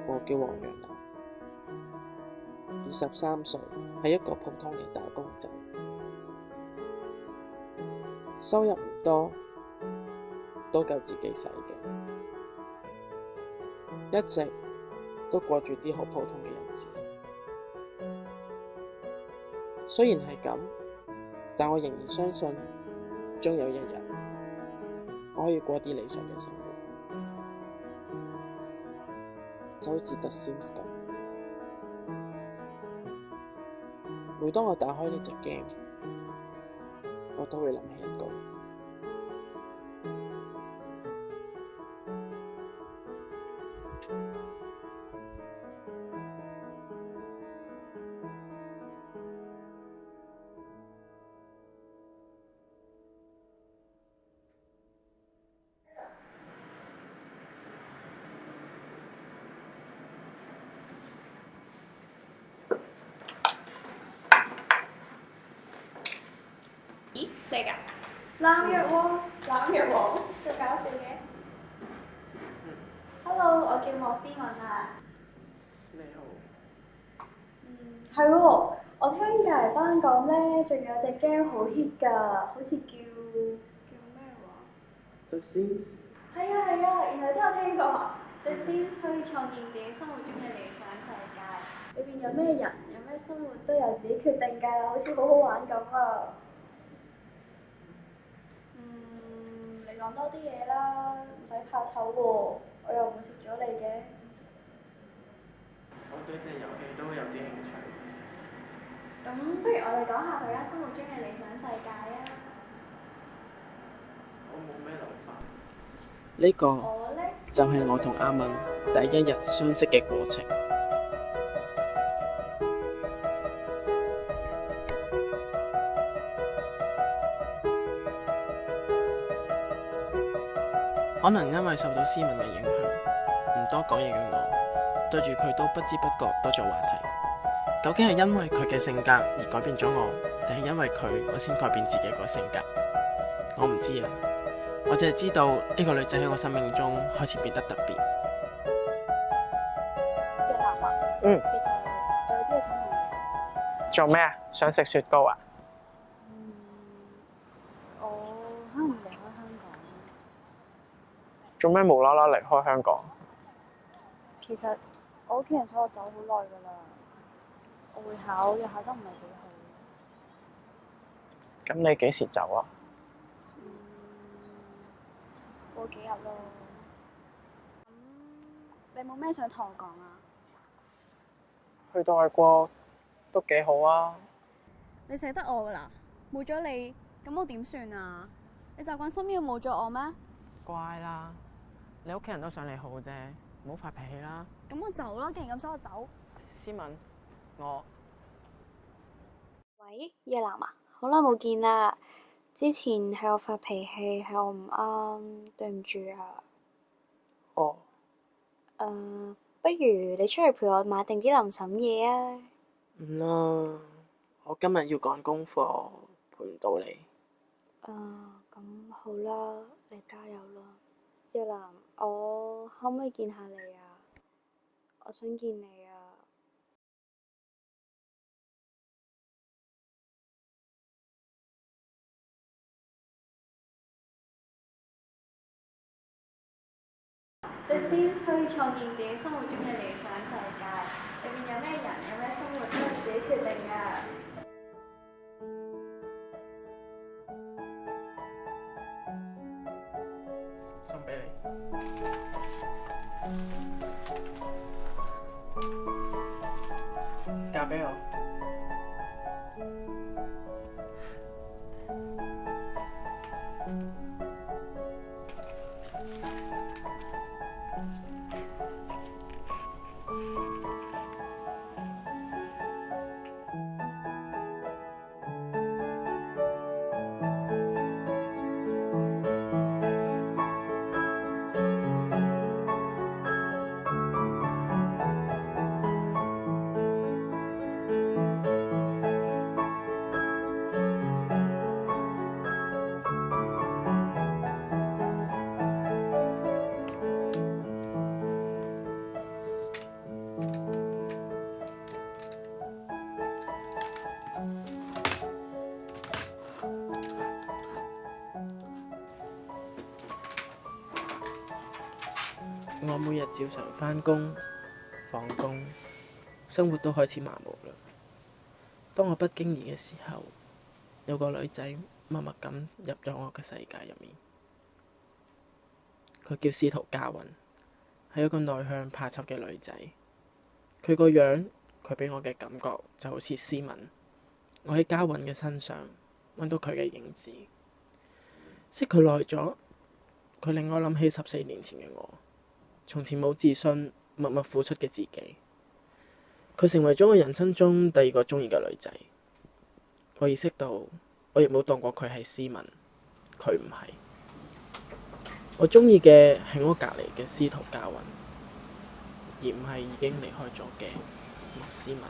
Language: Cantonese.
我叫黃若楠，23歲，係一個普通嘅打工仔，收入唔多，都夠自己使嘅，一直都過住啲好普通嘅日子。雖然係咁，但我仍然相信，終有一日，我可以過啲理想嘅生活，就好似 The Sims 咁。每當我打開呢隻 game，我都會諗起一個人。咦，你㗎？濫藥喎，濫藥王，最搞笑嘅。Hello，我叫莫思敏啊。你好。係喎，我聽隔離班講咧，仲有隻 game 好 hit 㗎，好似叫咩話 The Sims？ 係啊，原來都有聽過啊。The Sims 可以創建自己心目中嘅理想世界，裏邊有咩人，有咩生活都由自己決定㗎，好似好好玩咁啊！你講多啲嘢啦，唔使怕醜喎，我又唔會食咗你嘅。我對隻遊戲都有啲興趣。咁不如我哋講下大家心目中嘅理想世界啊！我冇咩諗法。呢個我呢，就係我同阿敏第一日相識嘅過程。可能因為受到思敏嘅影響，唔多講嘢嘅我，對住佢都不知不覺多咗話題。究竟係因為佢嘅性格而改變咗我，定係因為佢我先改變自己個性格？我唔知啊，我淨係知道呢個女仔喺我生命中開始變得特別。若楠啊，其實我有啲嘢想問你。做咩啊？想食雪糕啊？我可能離開香港。做咩無啦啦離開香港？其實我屋企人想我走好耐㗎啦，我會考又考得唔係幾好。咁你幾時走啊？過幾日咯。你冇咩想同我講啊？去到外國都幾好啊。你捨得我㗎啦，冇咗你，咁我點算啊？你習慣身邊冇咗我咩？乖啦，你屋企人都想你好啫，唔好發脾氣啦。咁我走啦，既然咁想我走。思敏，我喂，若楠啊，好耐冇見啦。之前係我發脾氣，係我唔啱，對唔住啊。哦，不如你出去陪我買定啲臨審嘢啊。唔啦，我今日要趕功課，陪唔到你。咁好啦，你加油啦。若楠，我可唔可以見下你啊？我想見你啊。The Sims 可以創建自己心目中嘅理想世界，裏面有咩人，有咩生活都係自己決定㗎。送俾你。嫁俾我。我每日照常返工、放工，生活都開始麻木啦。當我不經意嘅時候，有個女仔默默咁入咗我嘅世界入面。佢叫司徒嘉韻，係一個內向怕醜嘅女仔。佢個樣，佢俾我嘅感覺就好似斯文。我喺嘉韻嘅身上揾到佢嘅影子。識佢耐咗，佢令我諗起14年前嘅我，從前冇自信、默默付出嘅自己。佢成為咗我人生中第二個鍾意嘅女仔。我意識到，我亦冇當過佢係斯文，佢唔係。我鍾意嘅係我隔離嘅司徒嘉韻，而唔係已經離開咗嘅莫斯文。